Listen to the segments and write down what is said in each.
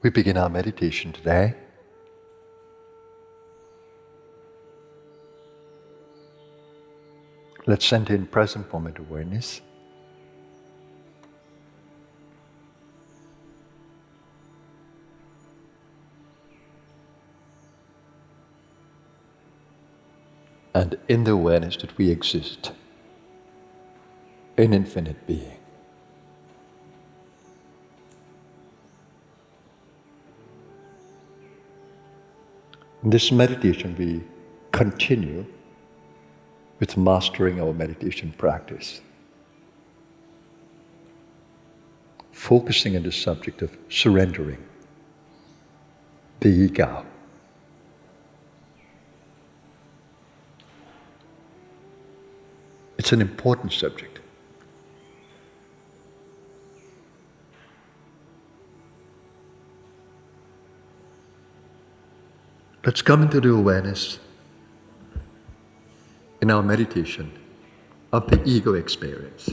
We begin our meditation today. Let's send in present moment awareness. And in the awareness that we exist in infinite being. In this meditation, we continue with mastering our meditation practice, focusing on the subject of surrendering the ego. It's an important subject. Let's come into the awareness in our meditation of the ego experience.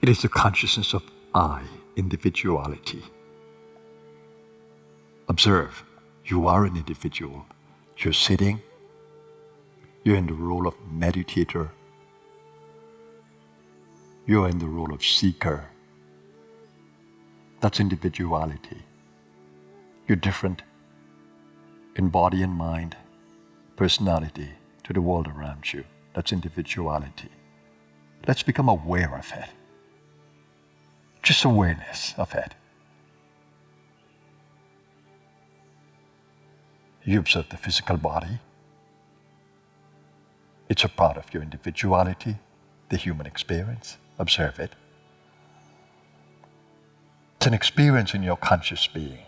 It is the consciousness of I, individuality. Observe, you are an individual. You're sitting, you're in the role of meditator, you're in the role of seeker. That's individuality. You're different in body and mind, personality to the world around you. That's individuality. Let's become aware of it. Just awareness of it. You observe the physical body. It's a part of your individuality, the human experience. Observe it. It's an experience in your conscious being.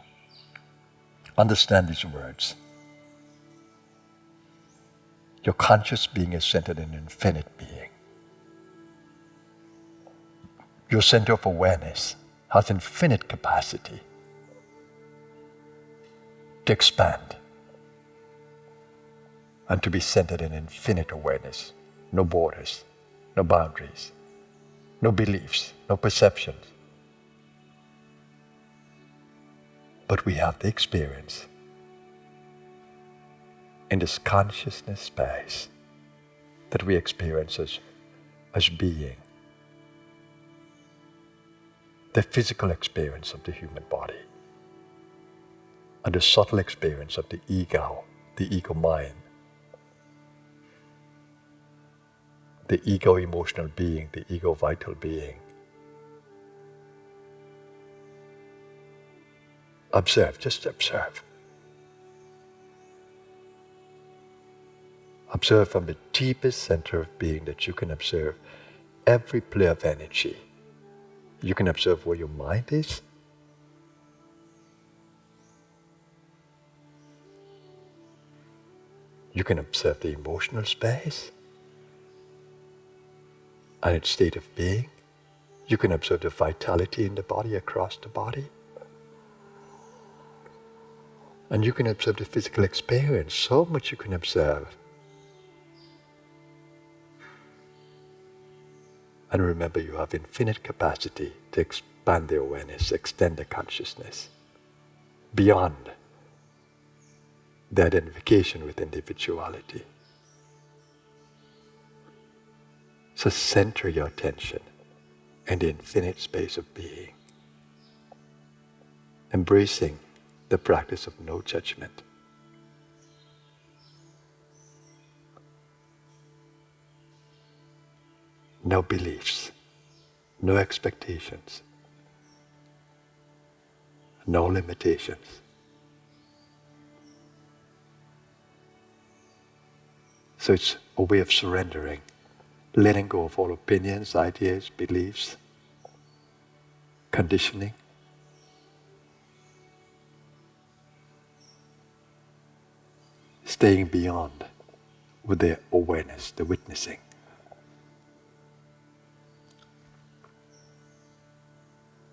Understand these words. Your conscious being is centered in infinite being. Your center of awareness has infinite capacity to expand and to be centered in infinite awareness. No borders, no boundaries, no beliefs, no perceptions. But we have the experience in this consciousness space that we experience as being. The physical experience of the human body and the subtle experience of the ego mind, the ego emotional being, the ego vital being. Observe, just observe. Observe from the deepest center of being that you can observe every play of energy. You can observe where your mind is. You can observe the emotional space and its state of being. You can observe the vitality in the body, across the body. And you can observe the physical experience. So much you can observe. And remember, you have infinite capacity to expand the awareness, extend the consciousness beyond the identification with individuality. So center your attention in the infinite space of being, embracing the practice of no judgment. No beliefs, no expectations, no limitations. So it's a way of surrendering, letting go of all opinions, ideas, beliefs, conditioning. Staying beyond with the awareness, the witnessing.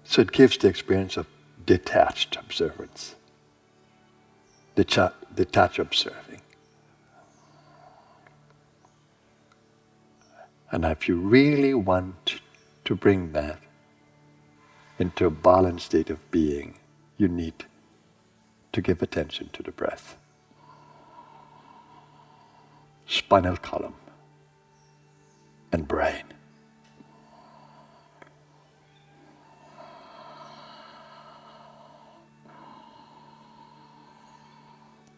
So it gives the experience of detached observance, detached observing. And if you really want to bring that into a balanced state of being, you need to give attention to the breath. Spinal column and brain.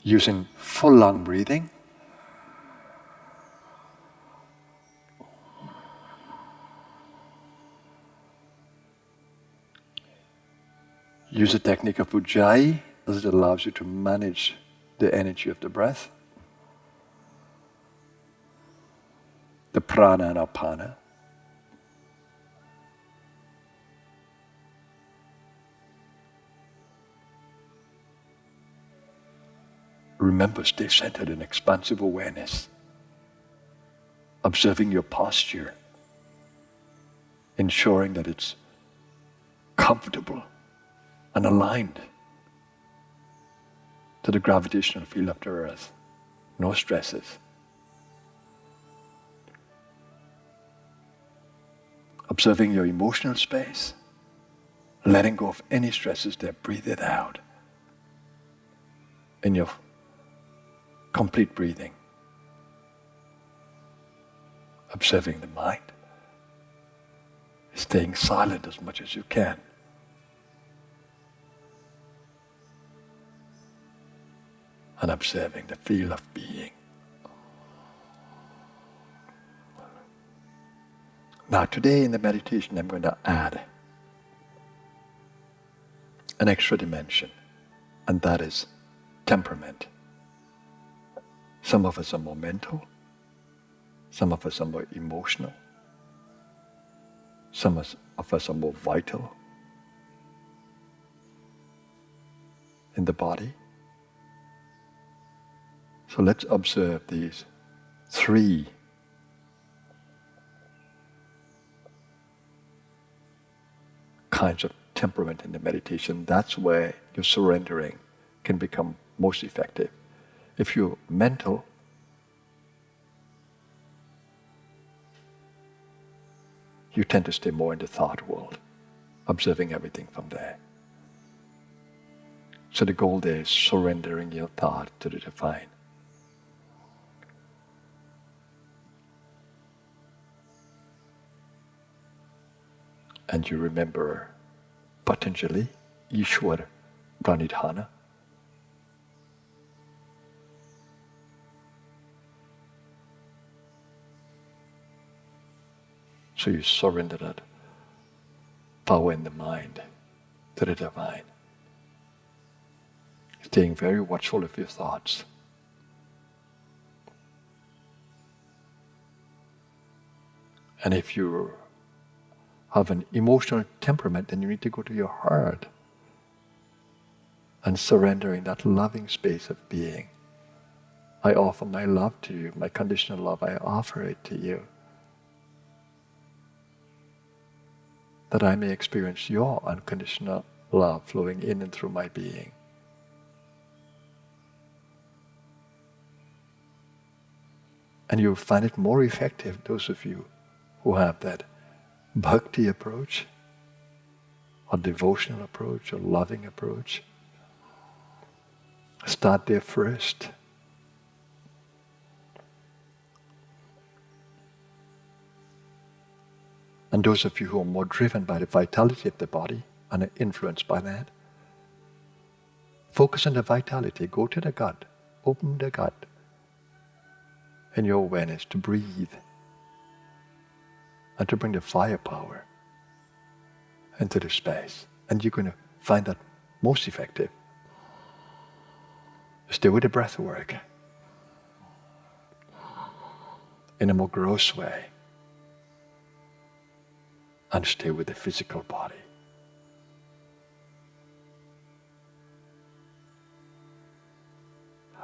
Using full lung breathing, use the technique of Ujjayi as it allows you to manage the energy of the breath. The prana and apana. Remember, stay centered in expansive awareness, observing your posture, ensuring that it's comfortable and aligned to the gravitational field of the earth. No stresses. Observing your emotional space, letting go of any stresses there, breathe it out in your complete breathing. Observing the mind, staying silent as much as you can. And observing the feel of being. Now today in the meditation I'm going to add an extra dimension, and that is temperament. Some of us are more mental, some of us are more emotional, some of us are more vital in the body. So let's observe these three kinds of temperament in the meditation. That's where your surrendering can become most effective. If you're mental, you tend to stay more in the thought world, observing everything from there. So the goal there is surrendering your thought to the divine. And you remember Patanjali, Ishwar Pranidhana. So you surrender that power in the mind to the divine. Staying very watchful of your thoughts. And if you have an emotional temperament, then you need to go to your heart and surrendering that loving space of being. I offer my love to you, my conditional love, I offer it to you, that I may experience your unconditional love flowing in and through my being. And you'll find it more effective, those of you who have that bhakti approach, or devotional approach, or loving approach. Start there first. And those of you who are more driven by the vitality of the body and are influenced by that, focus on the vitality. Go to the gut. Open the gut in your awareness to breathe and to bring the firepower into the space. And you're going to find that most effective. Stay with the breath work in a more gross way. And stay with the physical body.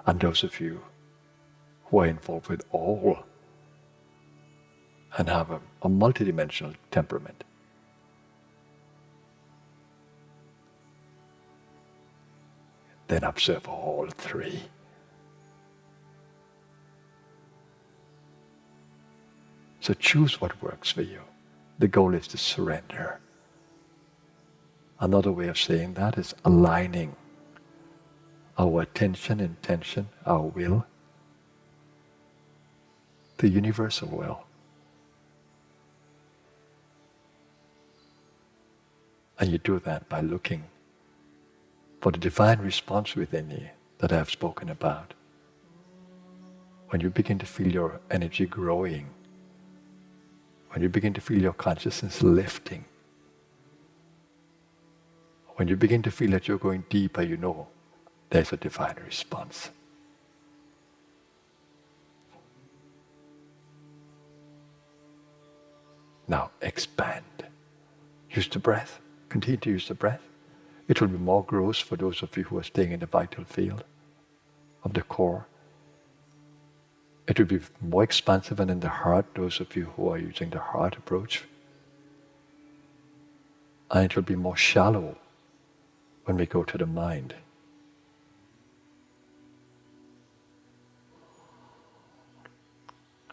And those of you who are involved with all and have a multidimensional temperament, then observe all three. So choose what works for you. The goal is to surrender. Another way of saying that is aligning our attention, intention, our will, the universal will. And you do that by looking for the divine response within you that I have spoken about. When you begin to feel your energy growing, when you begin to feel your consciousness lifting, when you begin to feel that you're going deeper, you know there's a divine response. Now expand. Use the breath. Continue to use the breath. It will be more gross for those of you who are staying in the vital field of the core. It will be more expansive and in the heart, those of you who are using the heart approach. And it will be more shallow when we go to the mind.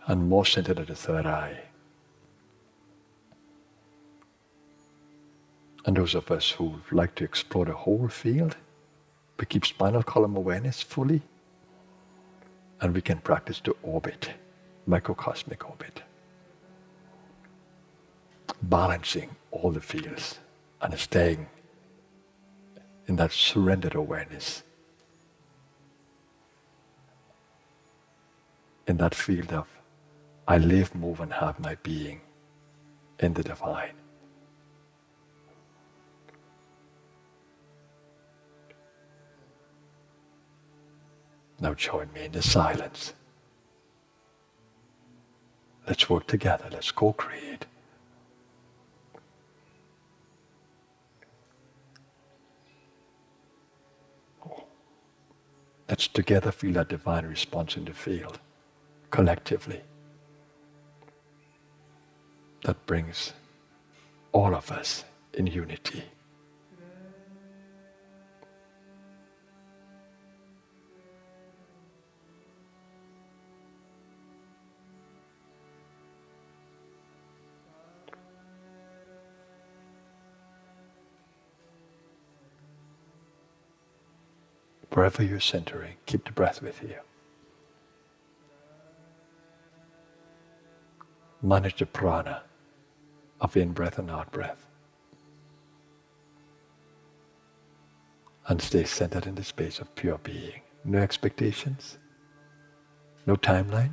And more centered at the third eye. And those of us who like to explore the whole field, we keep spinal column awareness fully, and we can practice the orbit, microcosmic orbit. Balancing all the fields and staying in that surrendered awareness. In that field of, I live, move, and have my being in the divine. Now join me in the silence. Let's work together. Let's co-create. Let's together feel that divine response in the field, collectively. That brings all of us in unity. Wherever you're centering, keep the breath with you. Manage the prana of in-breath and out-breath. And stay centered in the space of pure being. No expectations, no timeline.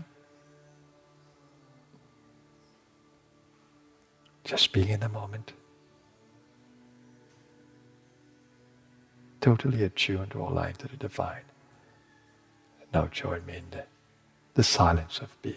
Just being in the moment. Totally attuned or aligned to the divine. Now join me in the silence of being.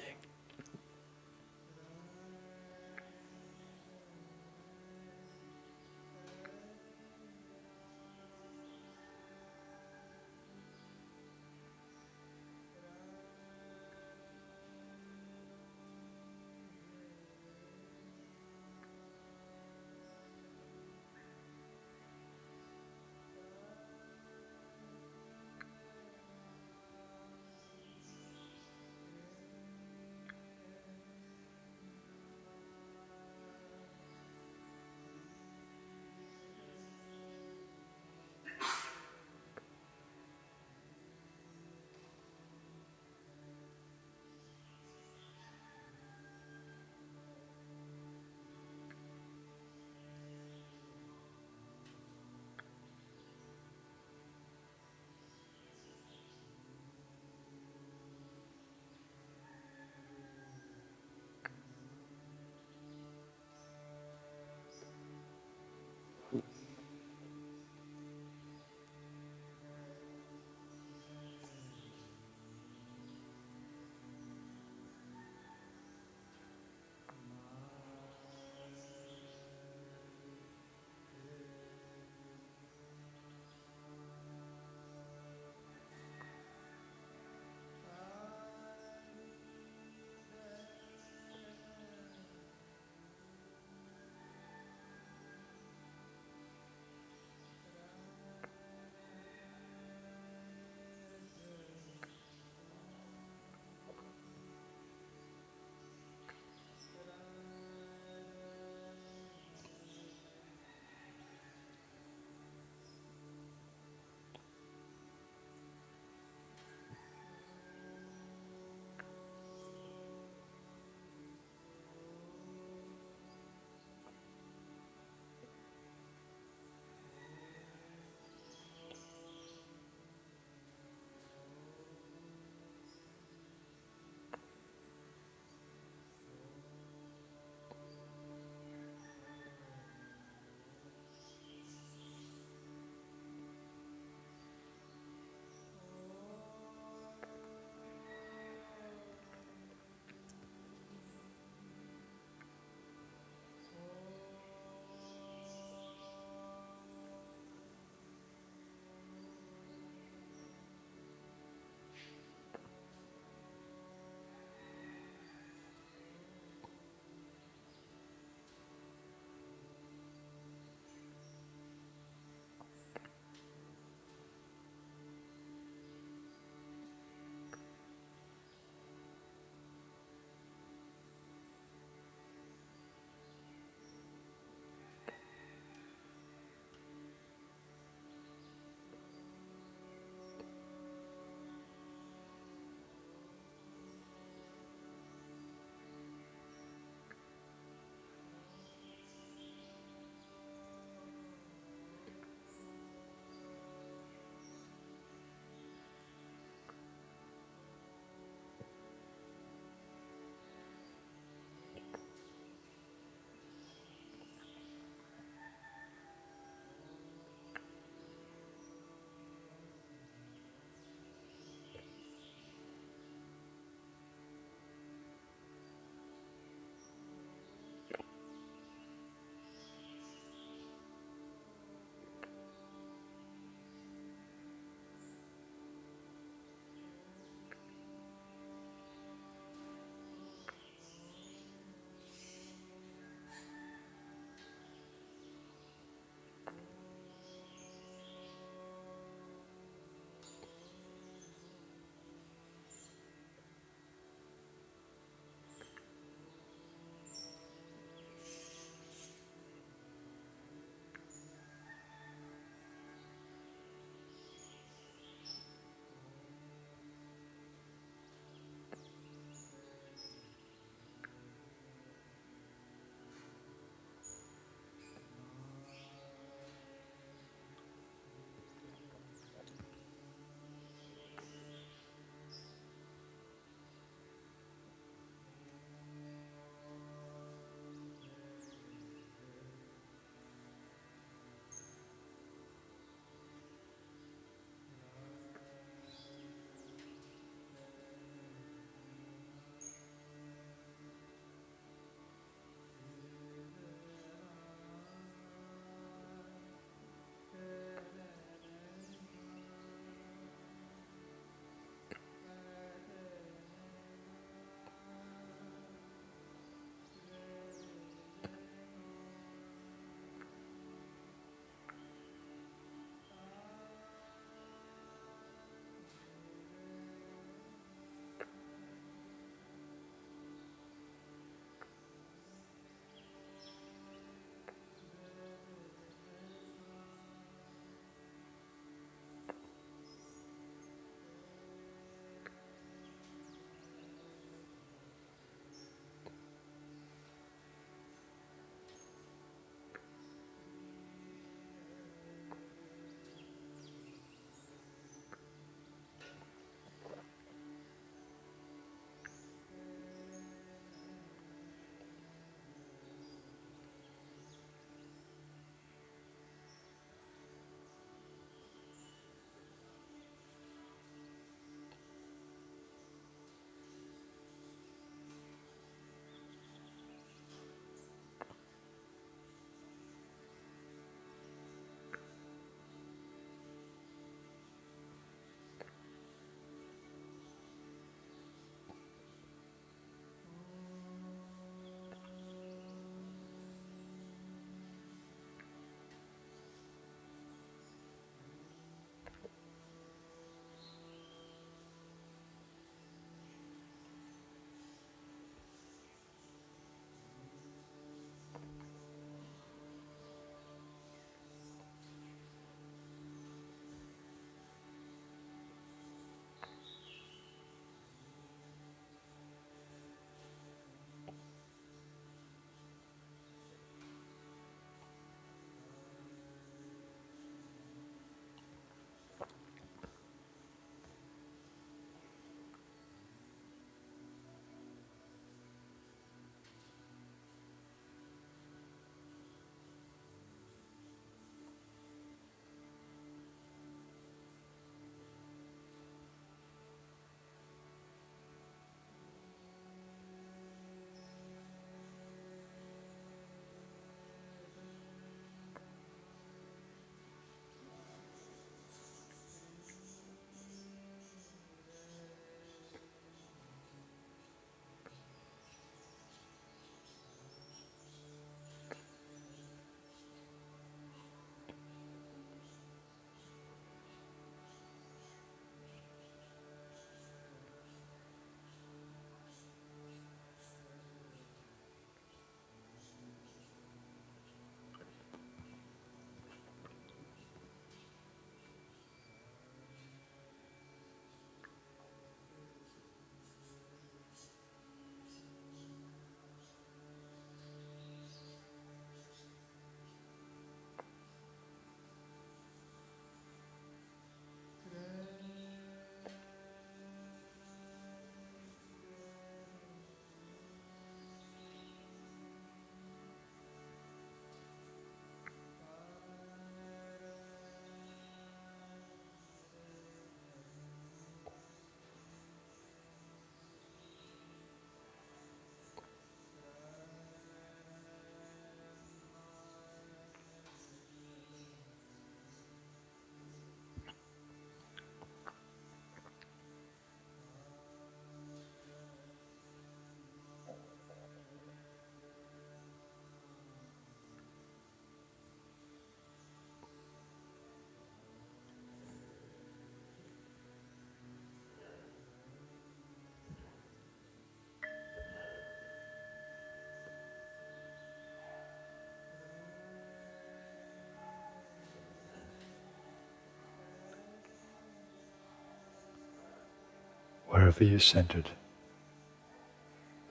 wherever you're centered,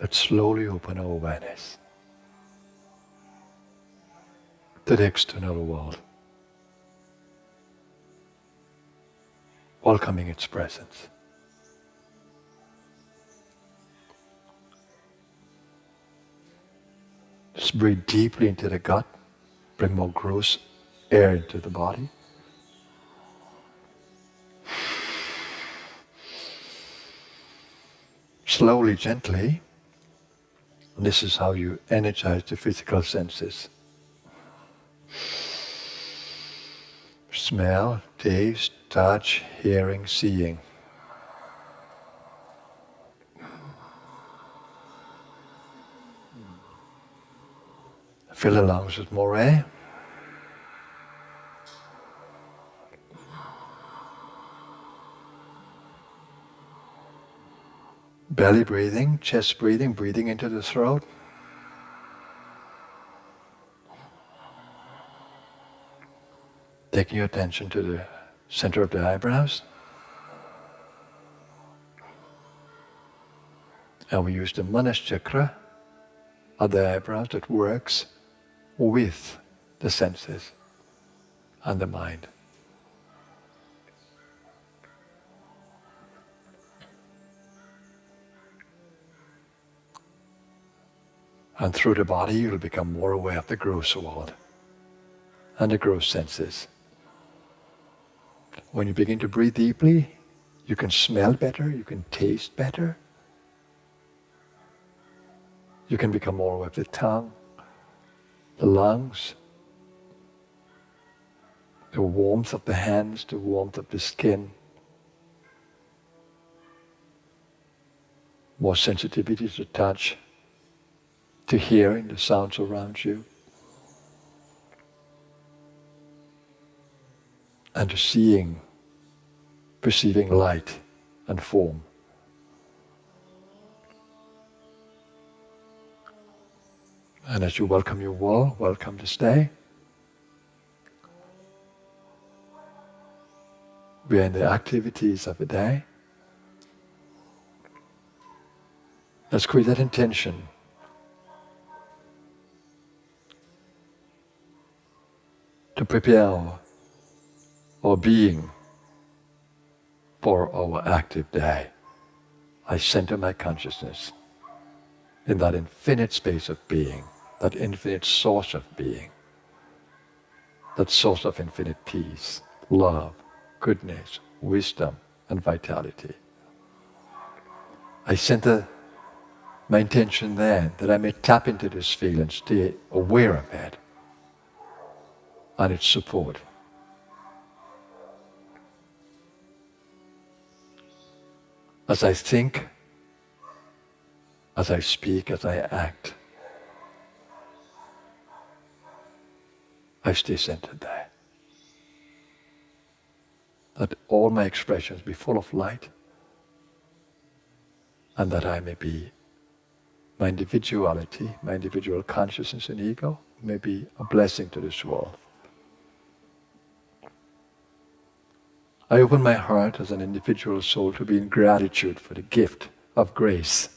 let's slowly open our awareness to the external world, welcoming its presence. Just breathe deeply into the gut, bring more gross air into the body. Slowly, gently, and this is how you energize the physical senses. Smell, taste, touch, hearing, seeing. Fill the lungs with more air. Belly breathing, chest breathing, breathing into the throat. Taking your attention to the center of the eyebrows. And we use the Manas chakra of the eyebrows that works with the senses and the mind. And through the body, you'll become more aware of the gross world and the gross senses. When you begin to breathe deeply, you can smell better, you can taste better. You can become more aware of the tongue, the lungs, the warmth of the hands, the warmth of the skin. More sensitivity to touch, to hearing the sounds around you, and to seeing, perceiving light and form. And as you welcome your world, welcome to stay. We are in the activities of the day. Let's create that intention to prepare our being for our active day. I center my consciousness in that infinite space of being, that infinite source of being, that source of infinite peace, love, goodness, wisdom, and vitality. I center my intention there that I may tap into this field and stay aware of it and its support. As I think, as I speak, as I act, I stay centered there. That all my expressions be full of light, and that I may be, my individuality, my individual consciousness and ego, may be a blessing to this world. I open my heart as an individual soul to be in gratitude for the gift of grace,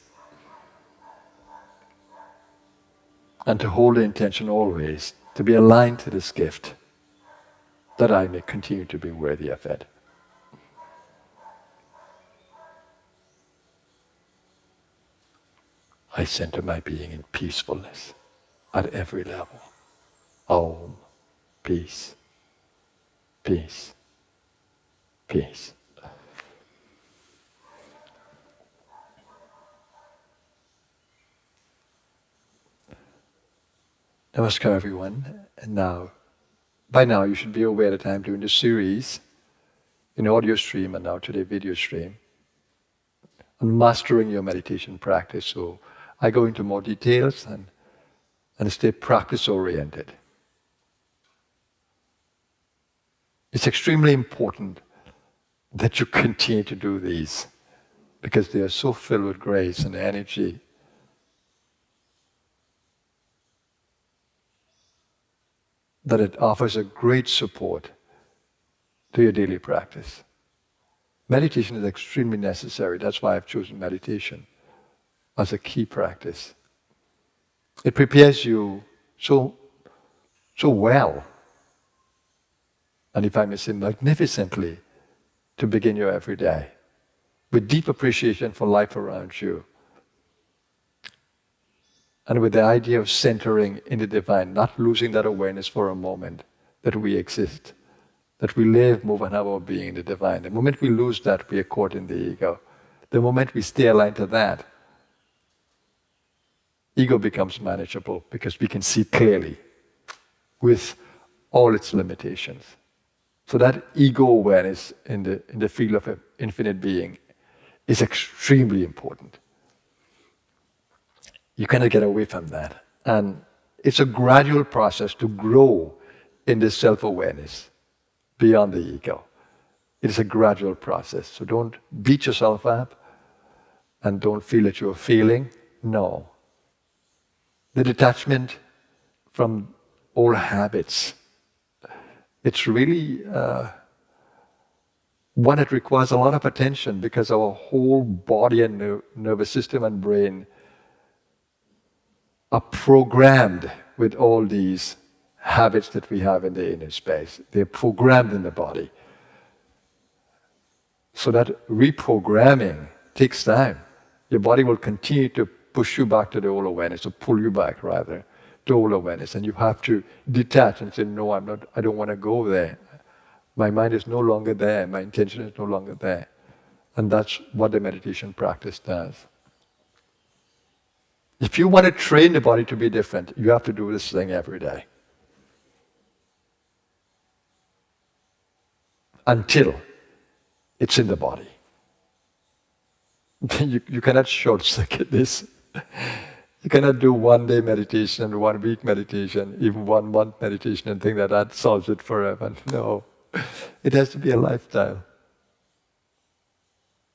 and to hold the intention always to be aligned to this gift, that I may continue to be worthy of it. I center my being in peacefulness at every level. Om, peace, peace, peace. Namaskar, everyone. And now, by now you should be aware that I'm doing this series in audio stream and now today video stream on mastering your meditation practice. So I go into more details and stay practice oriented. It's extremely important that you continue to do these because they are so filled with grace and energy. That it offers a great support to your daily practice. Meditation is extremely necessary. That's why I've chosen meditation as a key practice. It prepares you so well, and if I may say magnificently, to begin your everyday with deep appreciation for life around you, and with the idea of centering in the divine, not losing that awareness for a moment that we exist, that we live, move, and have our being in the divine. The moment we lose that, we are caught in the ego. The moment we stay aligned to that, ego becomes manageable because we can see clearly with all its limitations. So that ego awareness in the field of an infinite being is extremely important. You cannot get away from that. And it's a gradual process to grow in this self-awareness beyond the ego. It is a gradual process. So don't beat yourself up and don't feel that you're failing. No. The detachment from old habits, it's really one that requires a lot of attention because our whole body and nervous system and brain are programmed with all these habits that we have in the inner space. They're programmed in the body. So that reprogramming takes time. Your body will continue to push you back to the old awareness, or pull you back rather, to old awareness. And you have to detach and say, no, I don't want to go there. My mind is no longer there. My intention is no longer there. And that's what the meditation practice does. If you want to train the body to be different, you have to do this thing every day. Until it's in the body. You cannot short-circuit this. You cannot do 1 day meditation, 1 week meditation, even 1 month meditation and think that solves it forever. No. It has to be a lifestyle.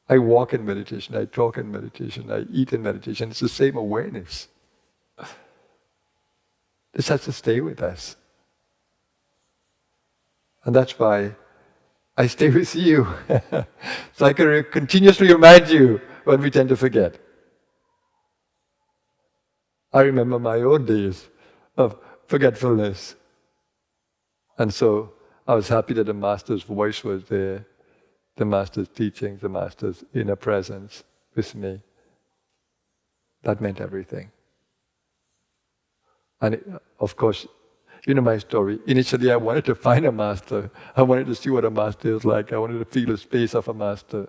I walk in meditation, I talk in meditation, I eat in meditation. It's the same awareness. This has to stay with us. And that's why I stay with you. So I can continuously remind you when we tend to forget. I remember my own days of forgetfulness. And so I was happy that the Master's voice was there, the Master's teachings, the Master's inner presence with me. That meant everything. And of course, you know my story. Initially, I wanted to find a Master. I wanted to see what a Master is like. I wanted to feel the space of a Master,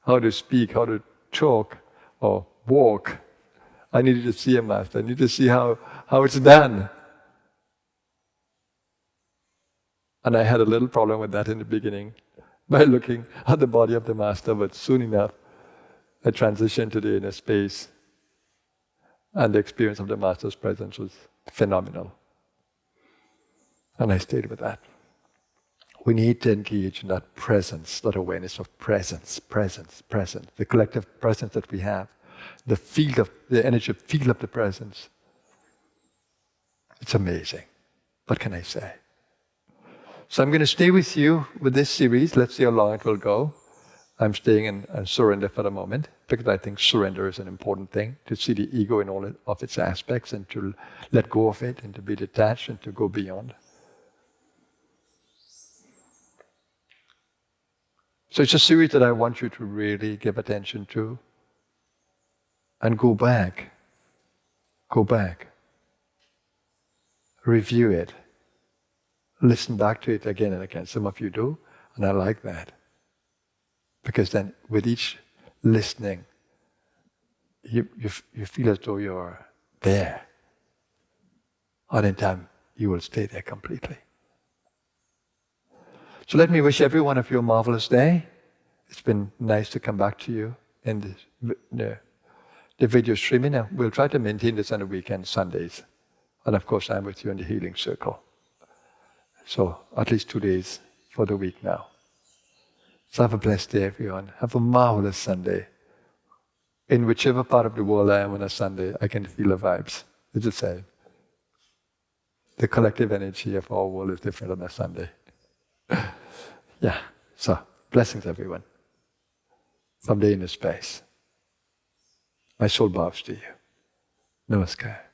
how to speak, how to talk or walk. I needed to see a Master. I needed to see how it's done. And I had a little problem with that in the beginning by looking at the body of the Master, but soon enough, I transitioned to the inner space. And the experience of the Master's presence was phenomenal. And I stayed with that. We need to engage in that presence, that awareness of presence, the collective presence that we have, the energy field of the presence. It's amazing. What can I say? So I'm going to stay with you with this series. Let's see how long it will go. I'm staying in surrender for the moment, because I think surrender is an important thing, to see the ego in all of its aspects and to let go of it and to be detached and to go beyond. So it's a series that I want you to really give attention to and go back, review it, listen back to it again and again. Some of you do, and I like that. Because then with each listening, you feel as though you're there. And in time, you will stay there completely. So let me wish every one of you a marvelous day. It's been nice to come back to you in the video streaming. Now, we'll try to maintain this on the weekend, Sundays. And of course, I'm with you in the Healing Circle. So at least 2 days for the week now. So have a blessed day, everyone. Have a marvelous Sunday. In whichever part of the world I am on a Sunday, I can feel the vibes. It's the same. The collective energy of our world is different on a Sunday. Yeah. So, blessings, everyone. from the inner space. My soul bows to you. Namaskar.